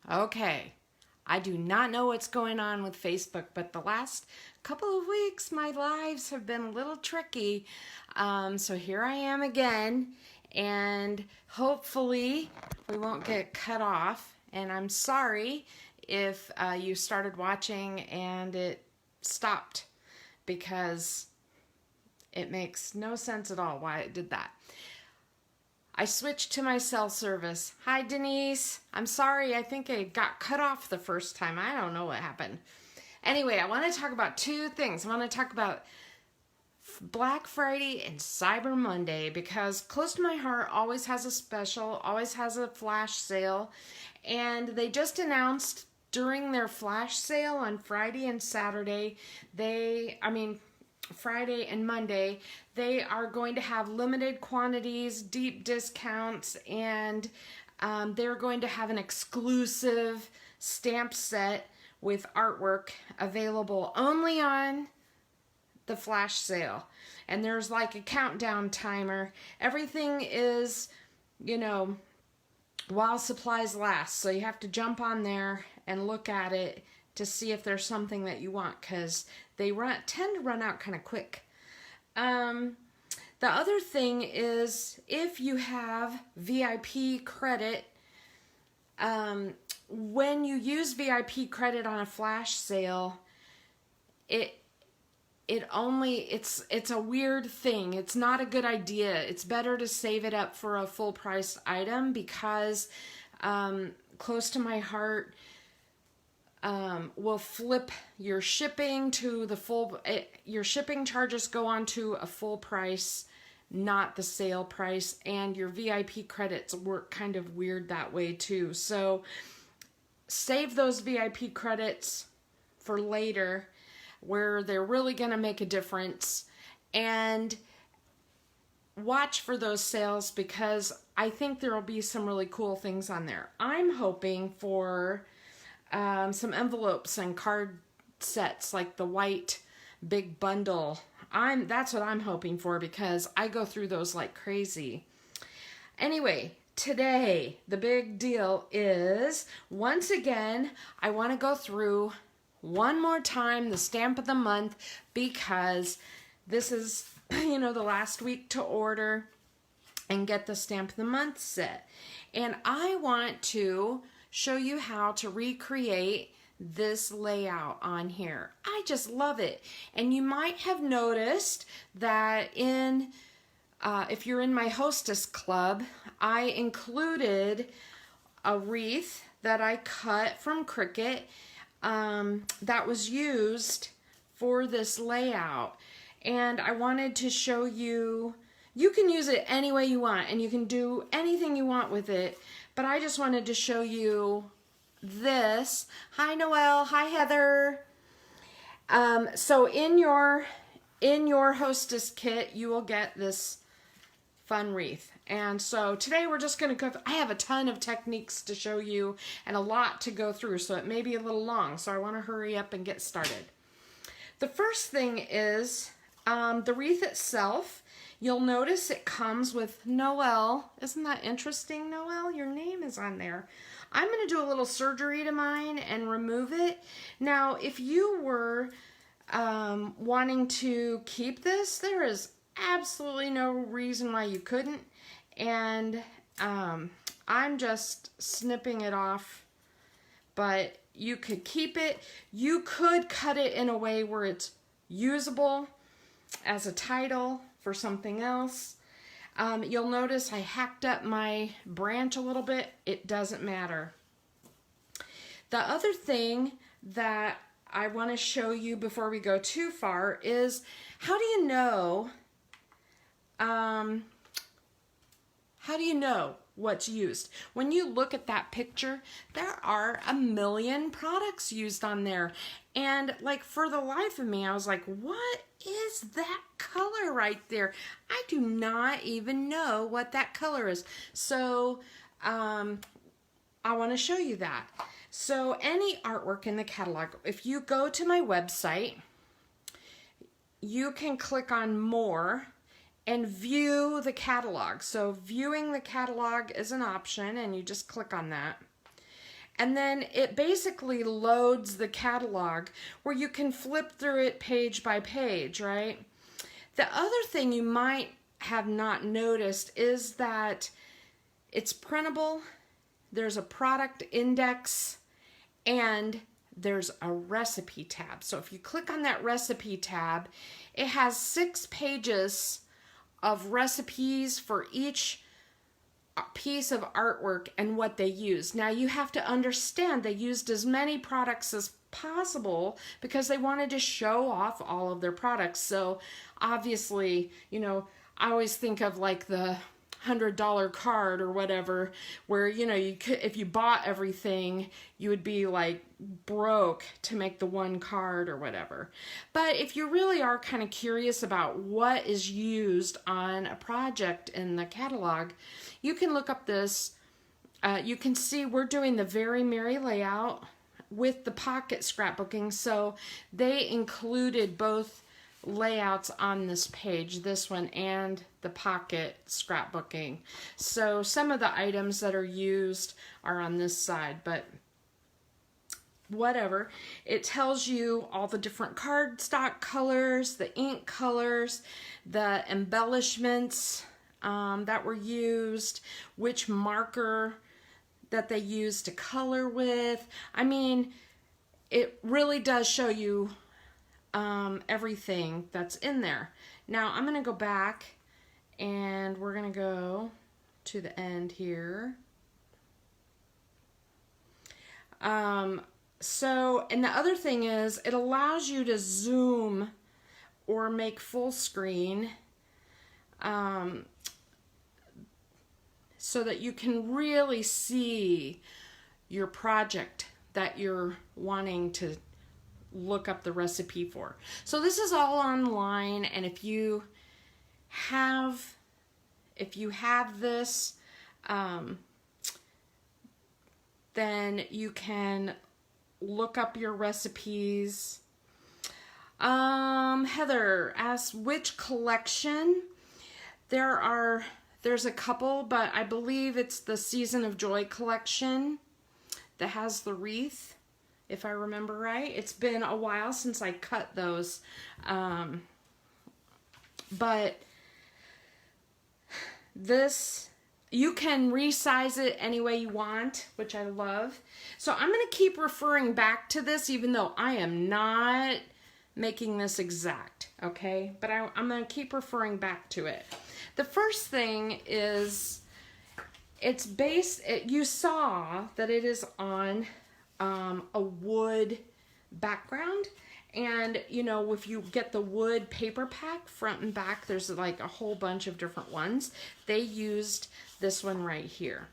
Okay, I do not know what's going on with Facebook, but the last couple of weeks my lives have been a little tricky. So here I am again, and hopefully we won't get cut off. And I'm sorry if you started watching and it stopped, because it makes no sense at all why it did that. I switched to my cell service. Hi, Denise. I'm sorry. I think I got cut off the first time. I don't know what happened. Anyway, I want to talk about two things. I want to talk about Black Friday and Cyber Monday, because close to my heart always has a special, always has a flash sale. And they just announced during their flash sale on Friday and Saturday, Friday and Monday, they are going to have limited quantities, deep discounts, and they're going to have an exclusive stamp set with artwork available only on the flash sale. And there's like a countdown timer. Everything is, while supplies last. So you have to jump on there and look at it to see if there's something that you want, because they tend to run out kind of quick. The other thing is, if you have VIP credit, when you use VIP credit on a flash sale, it's a weird thing. It's not a good idea. It's better to save it up for a full price item, because close to my heart, will flip your shipping to the full, your shipping charges go on to a full price, not the sale price, and your VIP credits work kind of weird that way too. So save those VIP credits for later, where they're really going to make a difference, and watch for those sales, because I think there will be some really cool things on there. I'm hoping for some envelopes and card sets, like the white big bundle. That's what I'm hoping for, because I go through those like crazy. Anyway, today the big deal is, once again, I want to go through one more time the stamp of the month, because this is the last week to order and get the stamp of the month set. And I want to show you how to recreate this layout on here. I just love it. And you might have noticed that if you're in my hostess club, I included a wreath that I cut from Cricut that was used for this layout. And I wanted to show you, you can use it any way you want, and you can do anything you want with it. But I just wanted to show you this. Hi, Noelle. Hi, Heather. So in your hostess kit, you will get this fun wreath. And so today we're just going to go. I have a ton of techniques to show you and a lot to go through, so it may be a little long. So I want to hurry up and get started. The first thing is the wreath itself. You'll notice it comes with Noelle. Isn't that interesting, Noelle? Your name is on there. I'm going to do a little surgery to mine and remove it. Now, if you were wanting to keep this, there is absolutely no reason why you couldn't. And I'm just snipping it off. But you could keep it. You could cut it in a way where it's usable as a title for something else. You'll notice I hacked up my branch a little bit. It doesn't matter. The other thing that I want to show you before we go too far is, how do you know what's used? When you look at that picture, there are a million products used on there. And like, for the life of me, I was like, what is that color right there? I do not even know what that color is. So I want to show you that. So any artwork in the catalog, if you go to my website, you can click on more and view the catalog. So viewing the catalog is an option, and you just click on that. And then it basically loads the catalog where you can flip through it page by page, right? The other thing you might have not noticed is that it's printable, there's a product index, and there's a recipe tab. So if you click on that recipe tab, it has 6 pages of recipes for each piece of artwork and what they use. Now you have to understand they used as many products as possible because they wanted to show off all of their products. So obviously, you know, I always think of like the $100 card or whatever, where, you know, you could, if you bought everything, you would be like broke to make the one card or whatever. But if you really are kind of curious about what is used on a project in the catalog, you can look up this. You can see we're doing the Very Merry layout with the pocket scrapbooking, so they included both layouts on this page, this one and the pocket scrapbooking. So some of the items that are used are on this side, but whatever. It tells you all the different cardstock colors, the ink colors, the embellishments that were used, which marker that they used to color with. I mean, it really does show you everything that's in there. Now I'm going to go back and we're going to go to the end here. So, and the other thing is it allows you to zoom or make full screen so that you can really see your project that you're wanting to look up the recipe for. So this is all online, and if you have this, then you can look up your recipes. Heather asks which collection. There's a couple, but I believe it's the Season of Joy collection that has the wreath, if I remember right. It's been a while since I cut those. But this, you can resize it any way you want, which I love. So I'm going to keep referring back to this, even though I am not making this exact, okay? But I'm going to keep referring back to it. The first thing is, it's based, you saw that it is on a wood background, and you know, if you get the wood paper pack front and back, there's like a whole bunch of different ones. They used this one right here,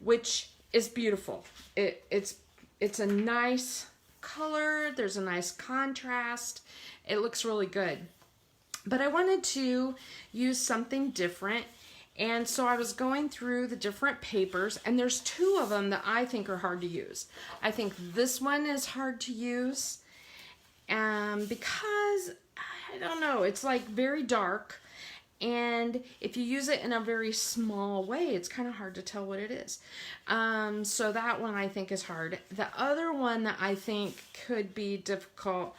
which is beautiful. It's a nice color, there's a nice contrast, it looks really good. But I wanted to use something different, and so I was going through the different papers, and there's 2 of them that I think are hard to use. I think this one is hard to use because, I don't know, it's like very dark, and if you use it in a very small way, it's kind of hard to tell what it is. So that one I think is hard. The other one that I think could be difficult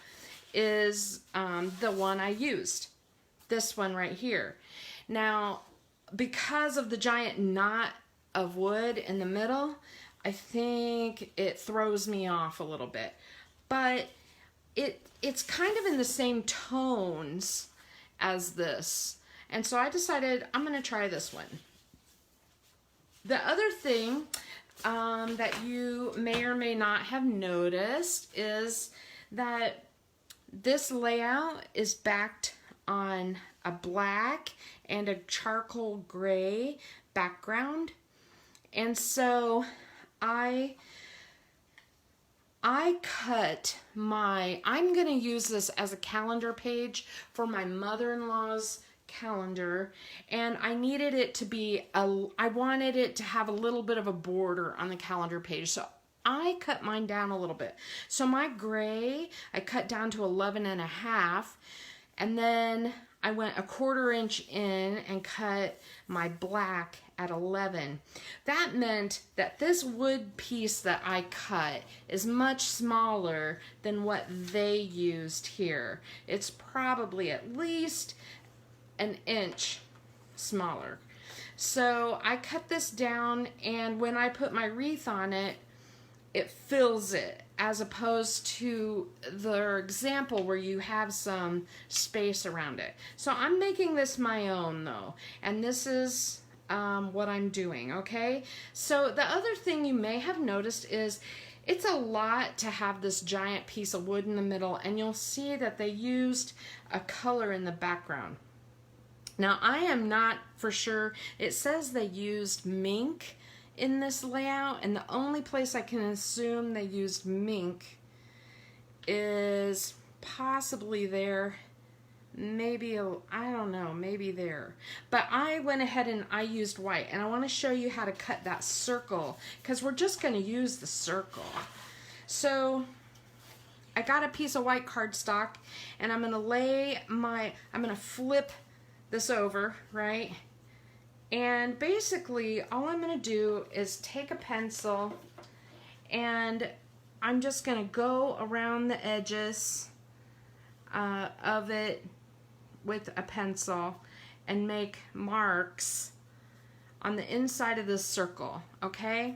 is the one I used. This one right here. Now, because of the giant knot of wood in the middle, I think it throws me off a little bit. But it's kind of in the same tones as this. And so I decided I'm going to try this one. The other thing that you may or may not have noticed is that this layout is backed on a black and a charcoal gray background. And so I cut I'm going to use this as a calendar page for my mother-in-law's calendar, and I needed it to be I wanted it to have a little bit of a border on the calendar page. So I cut mine down a little bit. So my gray, I cut down to 11.5, and then I went 1/4 inch in and cut my black at 11. That meant that this wood piece that I cut is much smaller than what they used here. It's probably at least an inch smaller. So I cut this down, and when I put my wreath on it, it fills it, as opposed to the example where you have some space around it. So I'm making this my own though, and this is what I'm doing, okay? So the other thing you may have noticed is it's a lot to have this giant piece of wood in the middle, and you'll see that they used a color in the background. Now I am not for sure. It says they used mink in this layout, and the only place I can assume they used mink is possibly there. Maybe, I don't know, maybe there. But I went ahead and I used white, and I want to show you how to cut that circle, because we're just going to use the circle. So I got a piece of white cardstock, and I'm going to flip this over, right? And basically all I'm going to do is take a pencil, and I'm just going to go around the edges of it with a pencil and make marks on the inside of this circle, okay?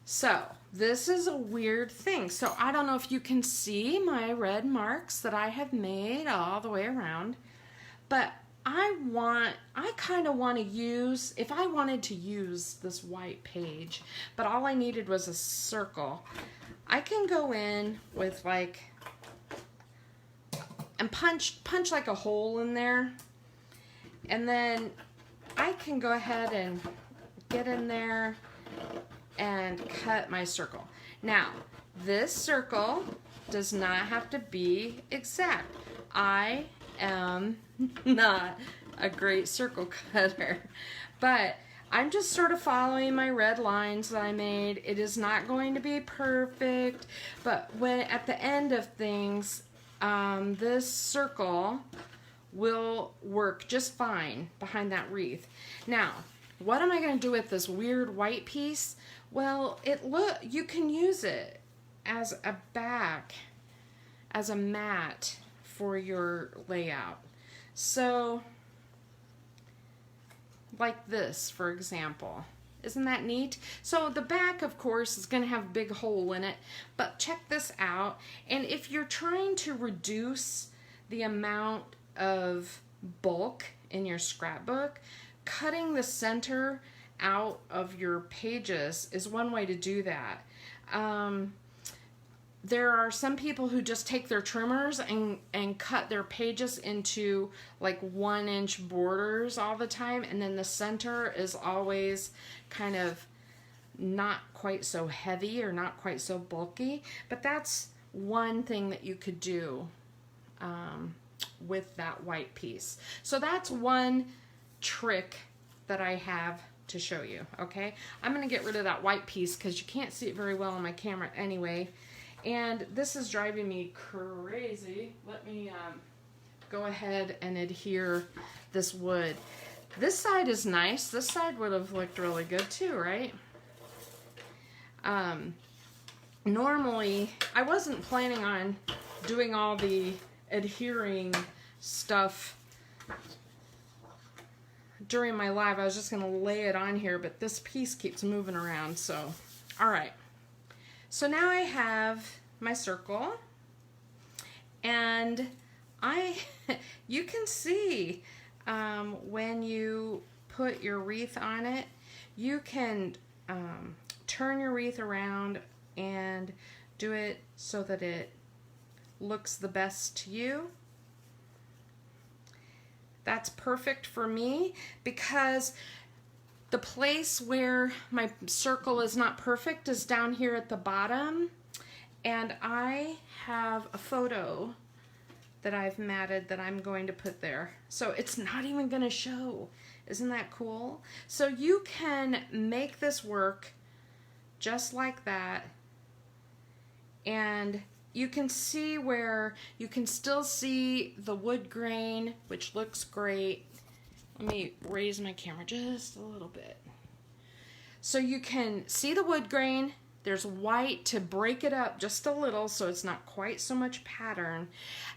So this is a weird thing. So I don't know if you can see my red marks that I have made all the way around, but I kind of want to use, if I wanted to use this white page, but all I needed was a circle, I can go in with like, and punch like a hole in there, and then I can go ahead and get in there and cut my circle. Now, this circle does not have to be exact. I am not a great circle cutter, but I'm just sort of following my red lines that I made. It is not going to be perfect, but when at the end of things, this circle will work just fine behind that wreath. Now, what am I going to do with this weird white piece? Well, you can use it as a back, as a mat for your layout. So, like this, for example. Isn't that neat? So the back, of course, is going to have a big hole in it, but check this out. And if you're trying to reduce the amount of bulk in your scrapbook, cutting the center out of your pages is one way to do that. There are some people who just take their trimmers and cut their pages into like 1-inch borders all the time, and then the center is always kind of not quite so heavy or not quite so bulky. But that's one thing that you could do with that white piece. So that's one trick that I have to show you, okay? I'm going to get rid of that white piece because you can't see it very well on my camera anyway. And this is driving me crazy. Let me go ahead and adhere this wood. This side is nice. This side would have looked really good too, right? Normally, I wasn't planning on doing all the adhering stuff during my live. I was just going to lay it on here, but this piece keeps moving around, so all right. So now I have my circle, and you can see when you put your wreath on it, you can turn your wreath around and do it so that it looks the best to you. That's perfect for me because the place where my circle is not perfect is down here at the bottom, and I have a photo that I've matted that I'm going to put there. So it's not even going to show. Isn't that cool? So you can make this work just like that, and you can see where you can still see the wood grain, which looks great. Let me raise my camera just a little bit. So you can see the wood grain. There's white to break it up just a little so it's not quite so much pattern.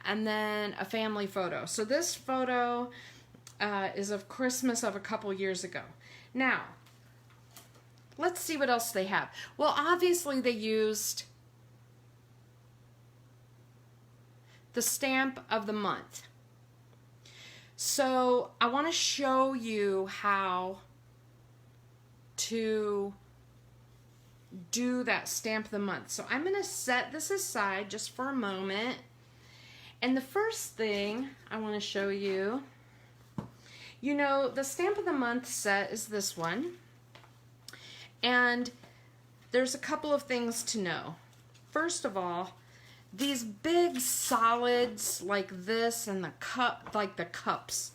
And then a family photo. So this photo is of Christmas of a couple years ago. Now, let's see what else they have. Well, obviously they used the stamp of the month. So I want to show you how to do that stamp of the month. So I'm going to set this aside just for a moment. And the first thing I want to show you, you know, the stamp of the month set is this one. And there's a couple of things to know. First of all, these big solids like this and the cup, like the cups,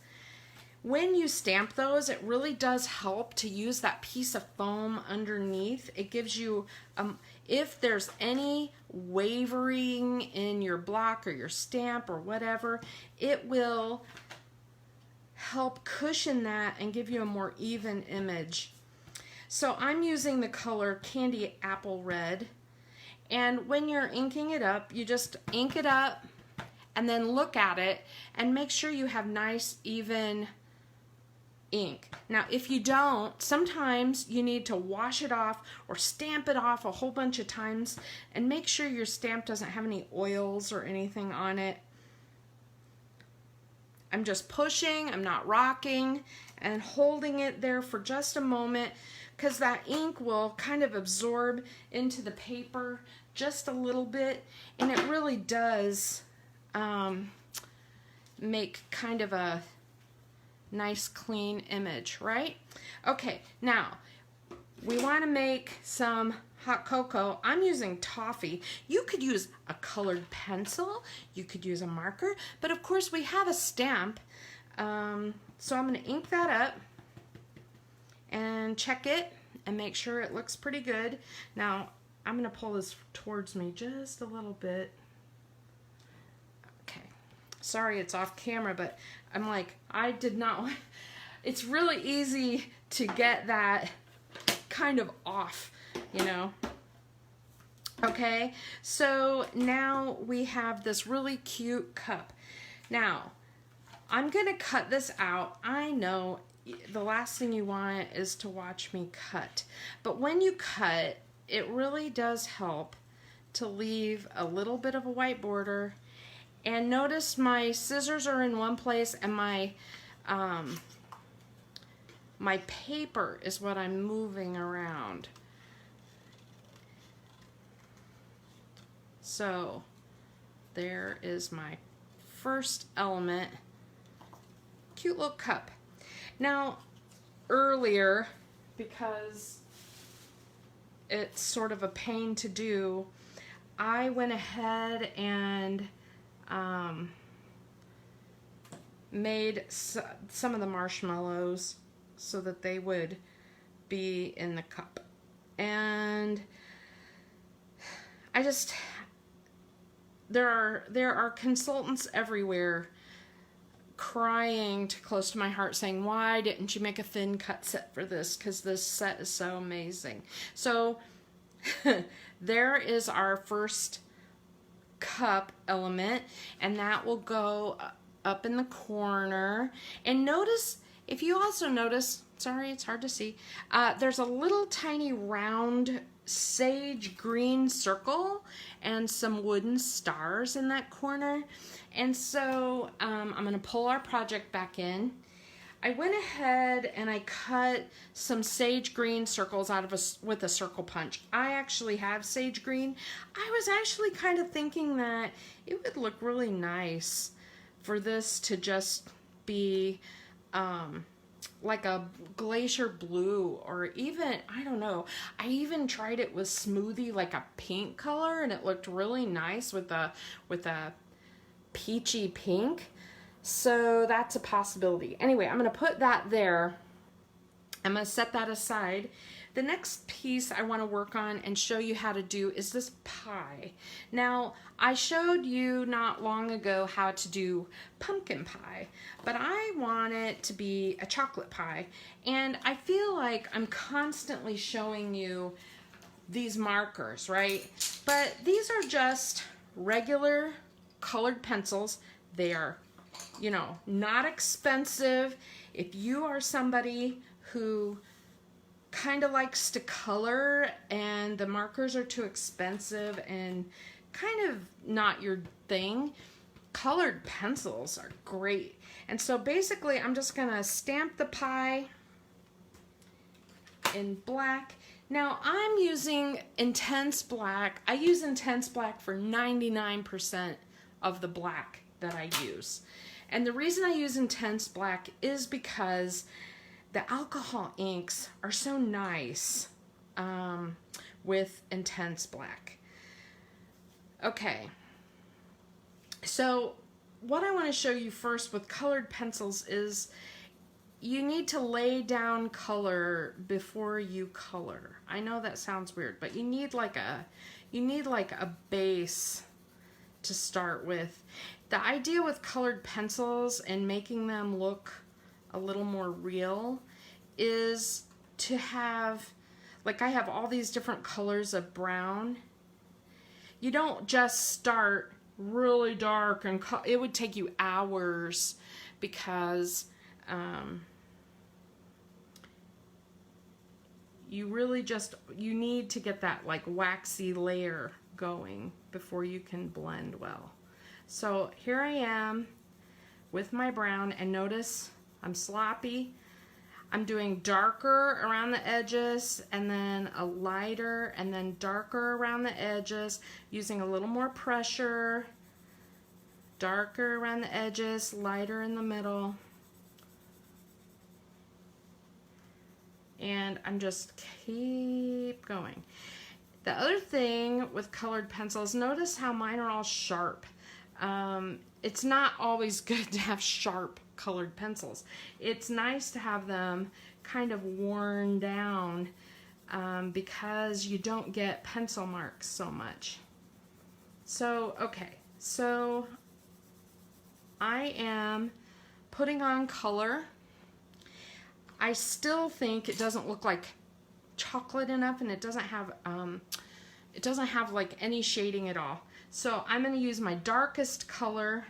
when you stamp those, it really does help to use that piece of foam underneath. It gives you, if there's any wavering in your block or your stamp or whatever, it will help cushion that and give you a more even image. So I'm using the color Candy Apple Red. And when you're inking it up, you just ink it up and then look at it and make sure you have nice, even ink. Now, if you don't, sometimes you need to wash it off or stamp it off a whole bunch of times and make sure your stamp doesn't have any oils or anything on it. I'm just pushing, I'm not rocking, and holding it there for just a moment because that ink will kind of absorb into the paper just a little bit, and it really does make kind of a nice clean image, right? Okay, now we want to make some hot cocoa. I'm using toffee. You could use a colored pencil, you could use a marker, but of course we have a stamp. So I'm going to ink that up and check it and make sure it looks pretty good. Now I'm going to pull this towards me just a little bit. Okay, sorry it's off camera, but I'm like, I did not, it's really easy to get that kind of off, you know. Okay, so now we have this really cute cup. Now, I'm going to cut this out. I know the last thing you want is to watch me cut, but when you cut, it really does help to leave a little bit of a white border. And notice my scissors are in one place and my my paper is what I'm moving around. So there is my first element. Cute little cup. Now earlier, because it's sort of a pain to do, I went ahead and made some of the marshmallows so that they would be in the cup. And I just, there are consultants everywhere crying close to my heart saying, why didn't you make a thin cut set for this? Because this set is so amazing. So there is our first cup element, and that will go up in the corner. And notice, if you also notice, sorry it's hard to see, there's a little tiny round sage green circle and some wooden stars in that corner. And so I'm going to pull our project back in. I went ahead and I cut some sage green circles out of with a circle punch. I actually have sage green. I was actually kind of thinking that it would look really nice for this to just be like a glacier blue, or even, I don't know, I even tried it with smoothie, like a pink color, and it looked really nice with a peachy pink. So that's a possibility. Anyway, I'm going to put that there. I'm going to set that aside. The next piece I want to work on and show you how to do is this pie. Now, I showed you not long ago how to do pumpkin pie, but I want it to be a chocolate pie. And I feel like I'm constantly showing you these markers, right? But these are just regular colored pencils. They are, you know, not expensive. If you are somebody who kind of likes to color and the markers are too expensive and kind of not your thing, colored pencils are great. And so basically I'm just gonna stamp the pie in black. Now I'm using intense black. I use intense black for 99% of the black that I use. And the reason I use intense black is because the alcohol inks are so nice with intense black. Okay, so what I want to show you first with colored pencils is you need to lay down color before you color. I know that sounds weird, but you need like a base to start with. The idea with colored pencils and making them look a little more real is to have, like I have all these different colors of brown. You don't just start really dark and it would take you hours because you need to get that like waxy layer going before you can blend well. So here I am with my brown, and notice I'm sloppy. I'm doing darker around the edges and then a lighter and then darker around the edges, using a little more pressure. Darker around the edges, lighter in the middle. And I'm just keep going. The other thing with colored pencils, notice how mine are all sharp. It's not always good to have sharp colored pencils. It's nice to have them kind of worn down because you don't get pencil marks so much. So, okay, so I am putting on color. I still think it doesn't look like chocolate enough, and it doesn't have like any shading at all. So I'm going to use my darkest color,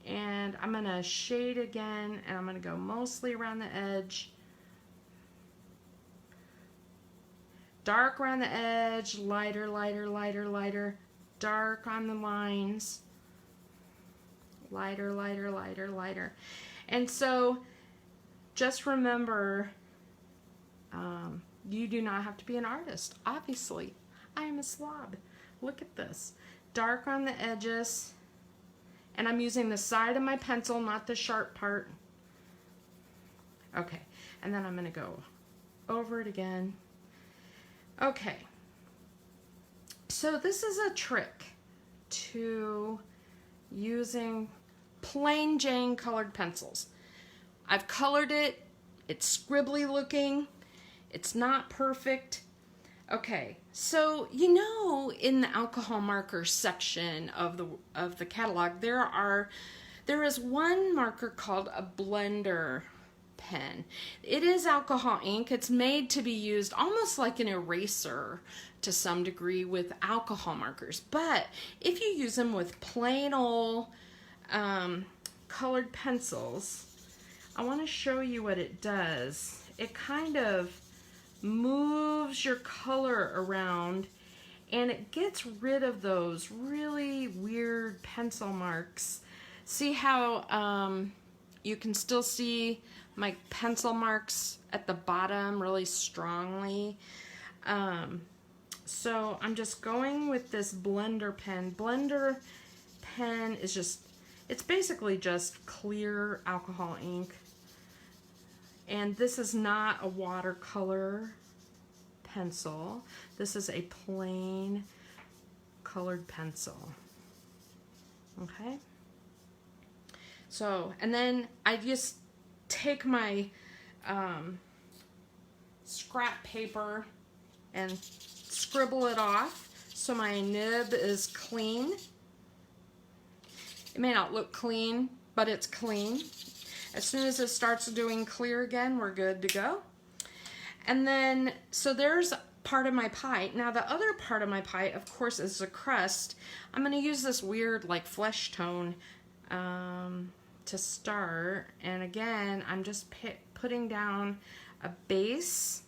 and I'm going to shade again, and I'm going to go mostly around the edge. Dark around the edge, lighter, lighter, lighter, lighter. Dark on the lines. Lighter, lighter, lighter, lighter. And so just remember, you do not have to be an artist. Obviously, I am a slob. Look at this. Dark on the edges, and I'm using the side of my pencil, not the sharp part. Okay, and then I'm going to go over it again. Okay, so this is a trick to using plain Jane colored pencils. I've colored it. It's scribbly looking. It's not perfect. Okay, so you know, in the alcohol marker section of the catalog, there is one marker called a blender pen. It is alcohol ink. It's made to be used almost like an eraser to some degree with alcohol markers. But if you use them with plain old colored pencils, I want to show you what it does. It kind of moves your color around, and it gets rid of those really weird pencil marks. See how you can still see my pencil marks at the bottom really strongly. So I'm just going with this blender pen. Blender pen is just, it's basically just clear alcohol ink. And this is not a watercolor pencil. This is a plain colored pencil. Okay? So, and then I just take my scrap paper and scribble it off so my nib is clean. It may not look clean, but it's clean. As soon as it starts doing clear again, we're good to go. And then, so there's part of my pie. Now the other part of my pie, of course, is the crust. I'm going to use this weird like flesh tone to start. And again, I'm just putting down a base.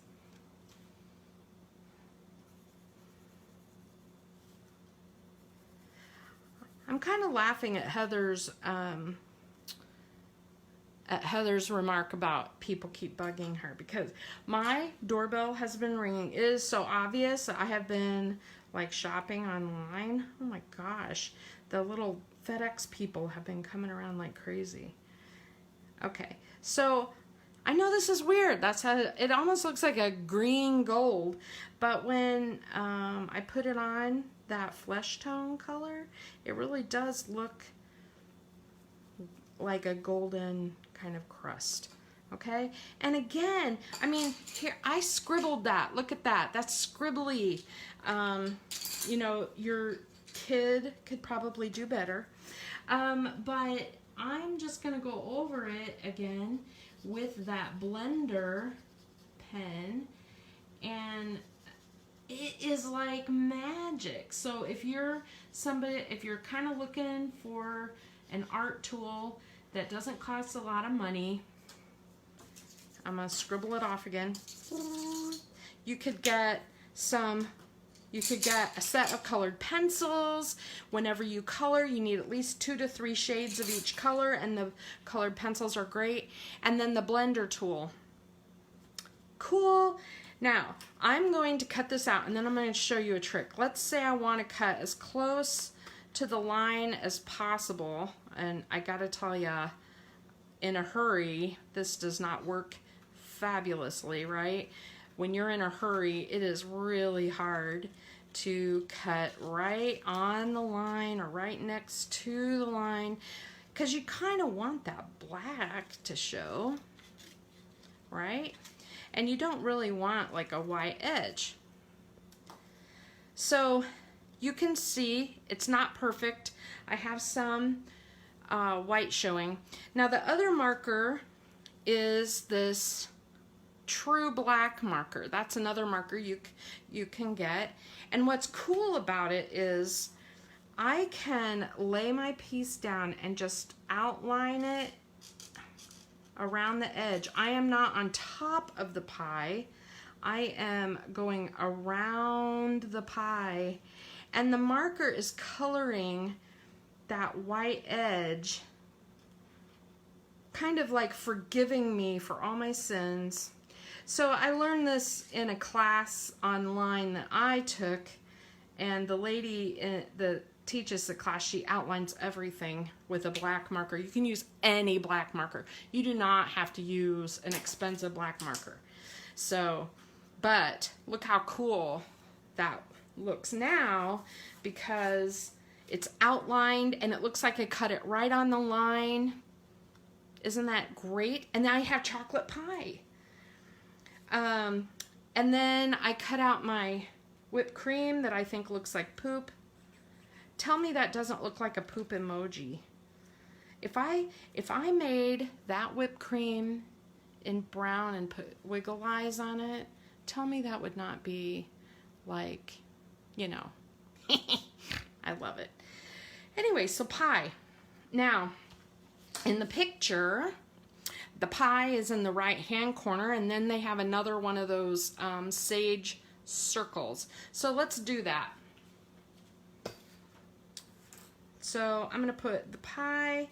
I'm kind of laughing at Heather's remark about people keep bugging her, because my doorbell has been ringing. It is so obvious. I have been like shopping online. Oh my gosh, the little FedEx people have been coming around like crazy. Okay, so I know this is weird. That's how it almost looks like a green gold, but when I put it on that flesh tone color, it really does look like a golden kind of crust. Okay, and again, I mean, here I scribbled that. Look at that. That's scribbly. You know, your kid could probably do better. But I'm just gonna go over it again with that blender pen, and it is like magic. So if you're somebody, if you're kind of looking for an art tool that doesn't cost a lot of money, I'm gonna scribble it off again. You could get a set of colored pencils. Whenever you color, you need at least 2 to 3 shades of each color, and the colored pencils are great. And then the blender tool. Cool. Now, I'm going to cut this out, and then I'm going to show you a trick. Let's say I want to cut as close to the line as possible, and I gotta tell ya, in a hurry, this does not work fabulously, right? When you're in a hurry, it is really hard to cut right on the line or right next to the line, because you kind of want that black to show, right? And you don't really want like a white edge. So you can see it's not perfect. I have some white showing. Now the other marker is this true black marker. That's another marker you can get. And what's cool about it is I can lay my piece down and just outline it around the edge. I am not on top of the pie. I am going around the pie, and the marker is coloring that white edge, kind of like forgiving me for all my sins. So I learned this in a class online that I took, and the lady that teaches the class, she outlines everything with a black marker. You can use any black marker. You do not have to use an expensive black marker. So, but look how cool that looks now, because it's outlined and it looks like I cut it right on the line. Isn't that great? And then I have chocolate pie. And then I cut out my whipped cream that I think looks like poop. Tell me that doesn't look like a poop emoji. If I made that whipped cream in brown and put wiggle eyes on it, tell me that would not be like, you know. I love it. Anyway, so pie. Now, in the picture, the pie is in the right hand corner, and then they have another one of those sage circles. So let's do that. So I'm going to put the pie,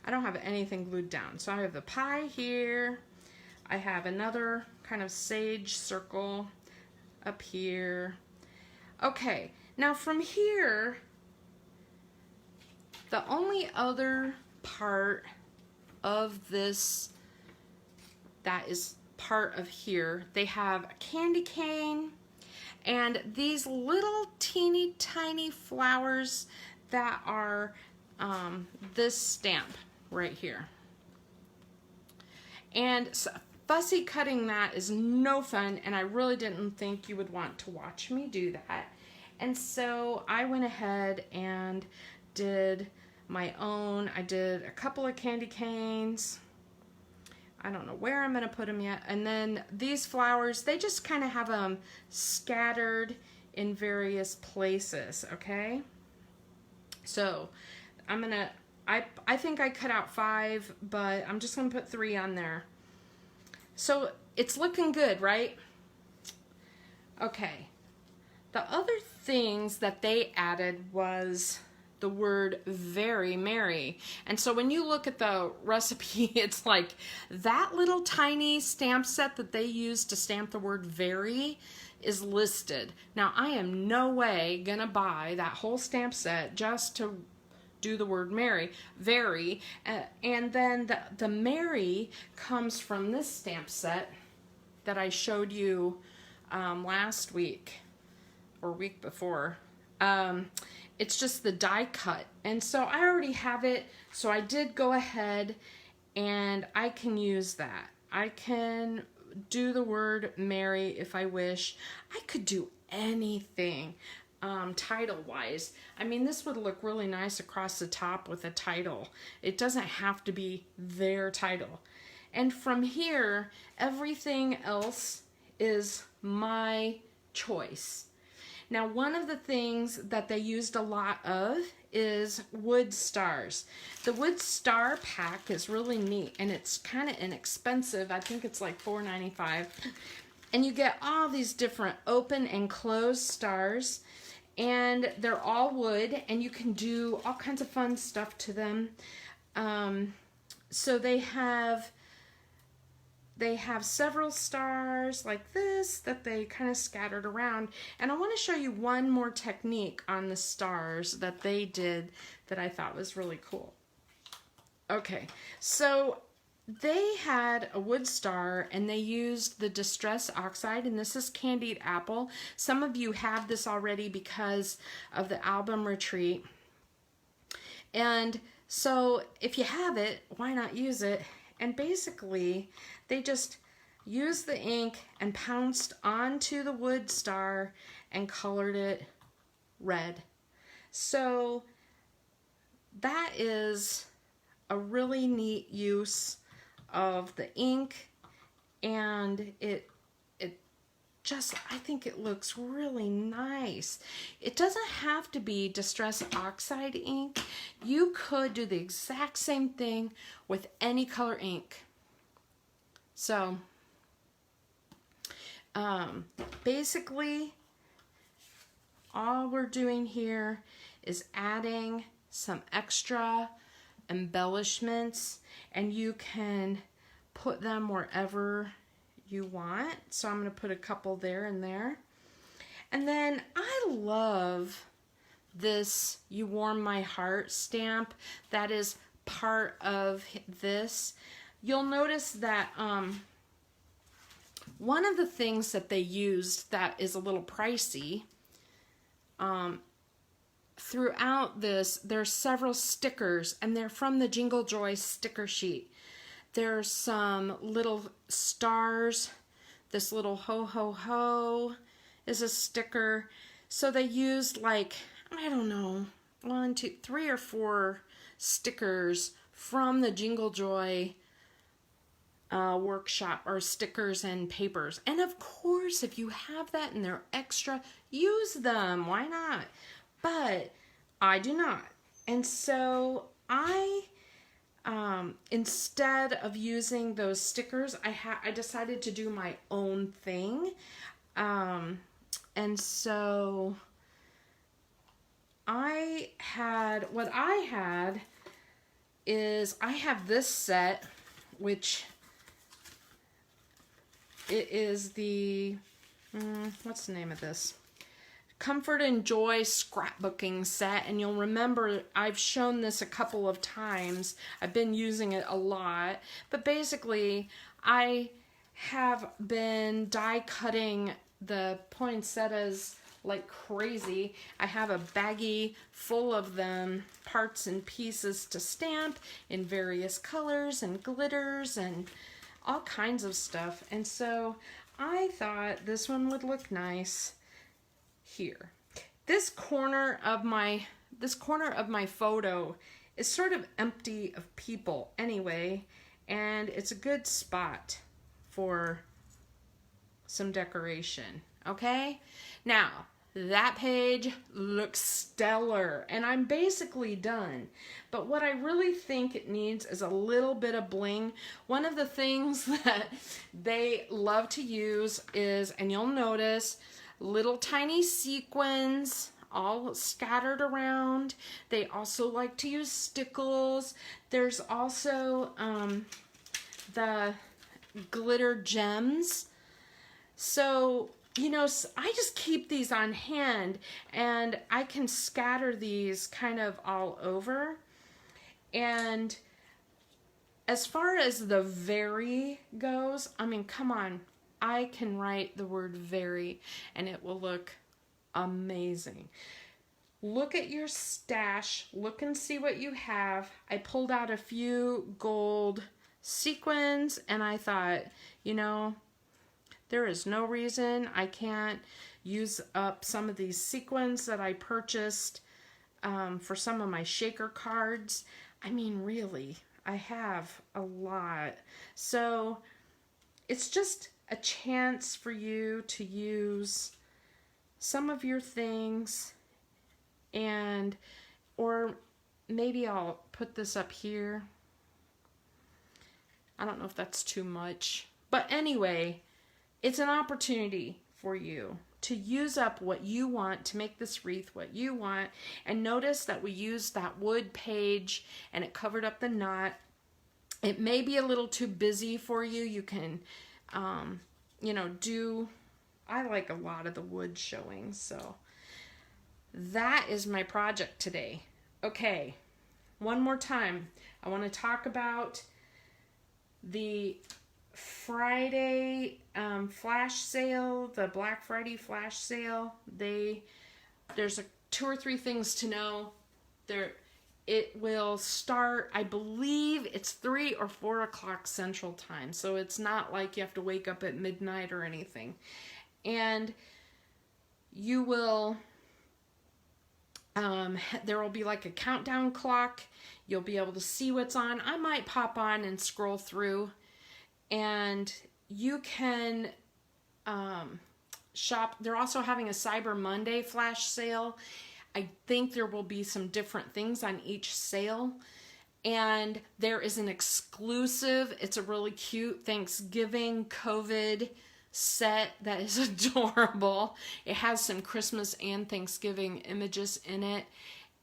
I don't have anything glued down. So I have the pie here. I have another kind of sage circle up here. Okay, now from here, the only other part of this that is part of here, they have a candy cane and these little teeny tiny flowers that are this stamp right here. And so fussy cutting that is no fun, and I really didn't think you would want to watch me do that. And so I went ahead and did my own. I did a couple of candy canes. I don't know where I'm going to put them yet. And then these flowers, they just kind of have them scattered in various places, okay? So I'm going to, I think I cut out 5, but I'm just going to put 3 on there. So it's looking good, right? Okay. The other things that they added was the word very merry. And so when you look at the recipe, it's like that little tiny stamp set that they used to stamp the word very is listed. Now I am no way gonna buy that whole stamp set just to do the word merry, very, and then the merry comes from this stamp set that I showed you last week or week before. It's just the die cut, and so I already have it, so I did go ahead and I can use that. I can do the word merry if I wish. I could do anything title wise. I mean, this would look really nice across the top with a title. It doesn't have to be their title. And from here, everything else is my choice. Now, one of the things that they used a lot of is wood stars. The wood star pack is really neat, and it's kind of inexpensive. I think it's like $4.95. And you get all these different open and closed stars, and they're all wood, and you can do all kinds of fun stuff to them. So they have several stars like this that they kind of scattered around. And I want to show you one more technique on the stars that they did that I thought was really cool. Okay, so they had a wood star and they used the Distress Oxide, and this is Candied Apple. Some of you have this already because of the album retreat. And so if you have it, why not use it? And basically, they just used the ink and pounced onto the wood star and colored it red. So that is a really neat use of the ink, and it just, I think it looks really nice. It doesn't have to be Distress Oxide ink. You could do the exact same thing with any color ink. So basically all we're doing here is adding some extra embellishments, and you can put them wherever you want. So I'm going to put a couple there and there. And then I love this You Warm My Heart stamp that is part of this. You'll notice that one of the things that they used that is a little pricey, throughout this, there's several stickers, and they're from the Jingle Joy sticker sheet. There's some little stars. This little ho ho ho is a sticker. So they used, like, I don't know, 1, 2, 3 or 4 stickers from the Jingle Joy workshop, or stickers and papers. And of course, if you have that and they're extra, use them. Why not? But I do not. And so I instead of using those stickers, I decided to do my own thing. And so what I had is, I have this set, which it is the, what's the name of this? Comfort and Joy scrapbooking set, and you'll remember I've shown this a couple of times. I've been using it a lot, but basically I have been die cutting the poinsettias like crazy. I have a baggie full of them, parts and pieces to stamp in various colors and glitters and all kinds of stuff. And so I thought this one would look nice here. This corner of my photo is sort of empty of people anyway, and it's a good spot for some decoration. Okay? Now, that page looks stellar, and I'm basically done. But what I really think it needs is a little bit of bling. One of the things that they love to use is, and you'll notice, little tiny sequins all scattered around. They also like to use stickles. There's also the glitter gems. So, you know, I just keep these on hand, and I can scatter these kind of all over. And as far as the very goes, I mean, come on, I can write the word very and it will look amazing. Look at your stash, look and see what you have. I pulled out a few gold sequins, and I thought, you know, there is no reason I can't use up some of these sequins that I purchased for some of my shaker cards. I mean, really, I have a lot. So it's just a chance for you to use some of your things, and or maybe I'll put this up here. I don't know if that's too much, but anyway, it's an opportunity for you to use up what you want to make this wreath what you want. And notice that we used that wood page and it covered up the knot. It may be a little too busy for you. You can, you know, I like a lot of the wood showing. So that is my project today. Okay, one more time. I want to talk about the Friday flash sale, the Black Friday flash sale. There's 2 or 3 things to know. It will start, I believe it's 3 or 4 o'clock Central Time, so it's not like you have to wake up at midnight or anything. And you will, there will be like a countdown clock. You'll be able to see what's on. I might pop on and scroll through. And you can shop. They're also having a Cyber Monday flash sale. I think there will be some different things on each sale. And there is an exclusive, it's a really cute Thanksgiving COVID set that is adorable. It has some Christmas and Thanksgiving images in it,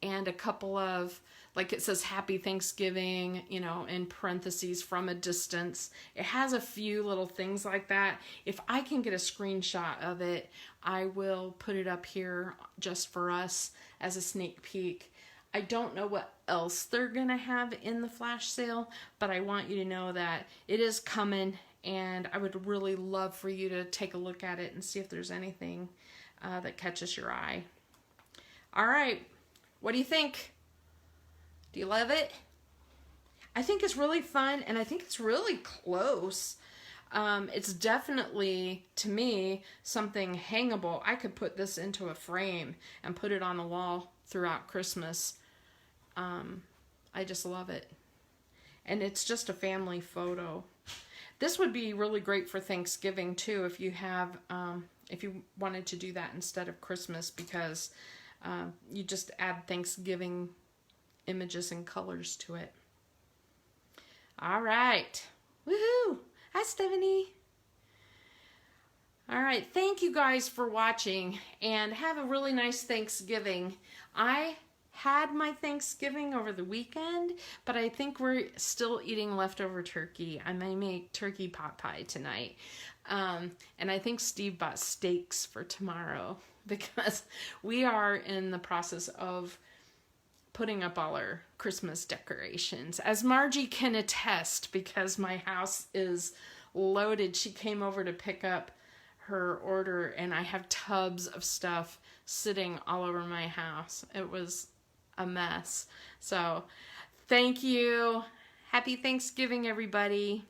and a couple of, like, it says Happy Thanksgiving, you know, in parentheses, from a distance. It has a few little things like that. If I can get a screenshot of it, I will put it up here just for us as a sneak peek. I don't know what else they're going to have in the flash sale, but I want you to know that it is coming, and I would really love for you to take a look at it and see if there's anything that catches your eye. All right, what do you think? Do you love it? I think it's really fun, and I think it's really close. It's definitely, to me, something hangable. I could put this into a frame and put it on the wall throughout Christmas. I just love it. And it's just a family photo. This would be really great for Thanksgiving too, if you have, if you wanted to do that instead of Christmas, because you just add Thanksgiving images and colors to it. All right. Woohoo! Hi, Stephanie. All right. Thank you guys for watching, and have a really nice Thanksgiving. I had my Thanksgiving over the weekend, but I think we're still eating leftover turkey. I may make turkey pot pie tonight. And I think Steve bought steaks for tomorrow, because we are in the process of putting up all our Christmas decorations, as Margie can attest, because my house is loaded. She came over to pick up her order, and I have tubs of stuff sitting all over my house. It was a mess. So thank you. Happy Thanksgiving, everybody.